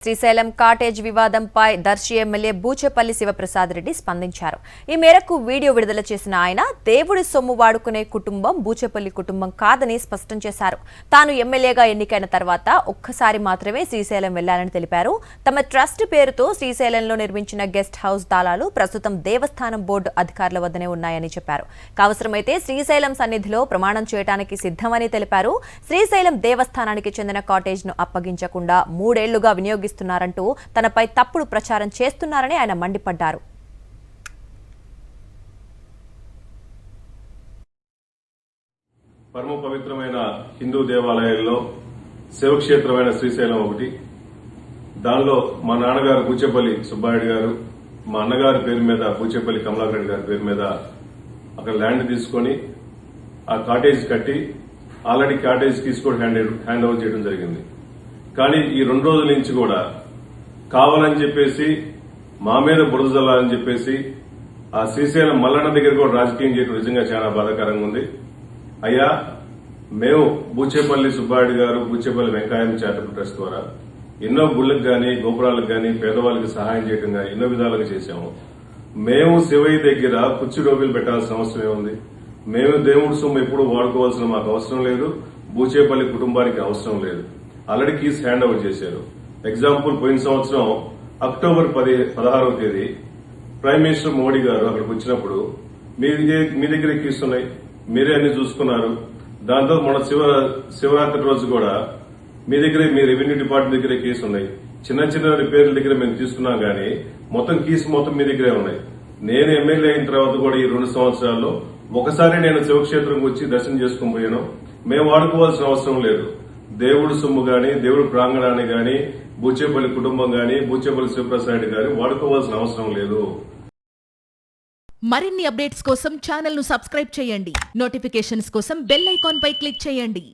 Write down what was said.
Srisailam cottage వివాదంపై Darsi MLA Boochepalli Sivaprasad Reddy స్పందించారు. ఈ మేరకు వీడియో విడుదల చేసిన ఆయన దేవుడి సొమ్ము వాడుకునే కుటుంబం బూచేపల్లి కుటుంబం కాదని స్పష్టం చేశారు. తాను ఎమ్మెల్యేగా ఎన్నికైన తర్వాత ఒక్కసారి మాత్రమే శ్రీశైలం వెళ్లాలని తెలిపారు. తమ ట్రస్ట్ పేరుతో శ్రీశైలంలో నిర్మించిన గెస్ట్ హౌస్ తాళాలు ప్రస్తుతం దేవస్థానం బోర్డు అధికారుల వద్దనే ఉన్నాయని చెప్పారు. అవసరమైతే శ్రీశైలం సన్నిధిలో ప్రమాణం చేయడానికి సిద్ధమని తెలిపారు. శ్రీశైలం దేవస్థానానికి చెందిన కాటేజ్ ను అప్పగించకుండా 3 ఏళ్లుగా వినియోగిస్తున్నారంటూ తనపై తప్పుడు ప్రచారం చేస్తున్నారని ఆయన మండిపడ్డారు. పరమ పవిత్రమైన హిందూ దేవాలయాల్లో శివక్షేత్రమైన శ్రీశైలం ఒకటి. దానిలో మా నాన్నగారు బూచేపల్లి సుబ్బారెడ్డి గారు, మా అన్నగారి పేరు మీద బూచేపల్లి కమలాకర్ గారి పేరు మీద అక్కడ ల్యాండ్ తీసుకుని ఆ కాటేజ్ కట్టి ఆల్రెడీ కాటేజ్ తీసుకొని హ్యాండ్ ఓవర్ చేయడం జరిగింది. కానీ ఈ 2 రోజుల నుంచి కూడా కావాలని చెప్పేసి మా మీద బురద జల్లాలని చెప్పేసి ఆ శ్రీశైలం మల్లన్న దగ్గర కూడా రాజకీయం చేయడం నిజంగా చాలా బాధాకరంగా ఉంది. అయ్యా, మేము బూచేపల్లి సుబ్బారెడ్డి గారు, బూచేపల్లి వెంకయ్య చారిటబుల్ ట్రస్ట్ ద్వారా ఎన్నో గుళ్ళకు గాని, గోపురాలకు గాని, పేదవాళ్ళకి సహాయం చేయడం గాని ఎన్నో విధాలుగా చేశాము. మేము శివయ్య దగ్గర కుర్చీ డోబీలు పెట్టాల్సిన అవసరం ఏముంది? మేము దేవుడి సొమ్ము ఎప్పుడు వాడుకోవాల్సిన మాకు అవసరం లేదు, బూచేపల్లి కుటుంబానికి అవసరం లేదు. ఆల్రెడీ కీస్ హ్యాండ్ ఓవర్ చేశారు. ఎగ్జాంపుల్, పోయిన సంవత్సరం అక్టోబర్ 16వ తేదీ ప్రైమ్ మినిస్టర్ మోడీ గారు అక్కడికి వచ్చినప్పుడు మీ దగ్గర కీస్ ఉన్నాయి, మీరే అన్ని చూసుకున్నారు. దాంతో మన శివరాత్రి రోజు కూడా మీ దగ్గరే, మీ రెవెన్యూ డిపార్ట్మెంట్ దగ్గరే కేసు ఉన్నాయి. చిన్న చిన్న రిపేర్ల దగ్గర మేము తీసుకున్నాం కానీ మొత్తం కీస్ మొత్తం మీ దగ్గరే ఉన్నాయి. నేను ఎమ్మెల్యే అయిన తర్వాత కూడా ఈ 2 సంవత్సరాల్లో ఒకసారి నేను శివక్షేత్రంకి వచ్చి దర్శనం చేసుకుని పోయాను. మేము వాడుకోవాల్సిన అవసరం లేదు. దేవుడి సొమ్ము గాని, దేవుడి ప్రాంగణాన్ని గాని, బూచేపల్లి కుటుంబం గాని, బూచేపల్లి శివప్రసాద్ గాని వాడుకోవాల్సిన అవసరం లేదు. మరిన్ని అప్డేట్స్ కోసం ఛానల్ ను సబ్స్క్రైబ్ చేయండి. నోటిఫికేషన్స్ కోసం బెల్ ఐకాన్ పై క్లిక్ చేయండి.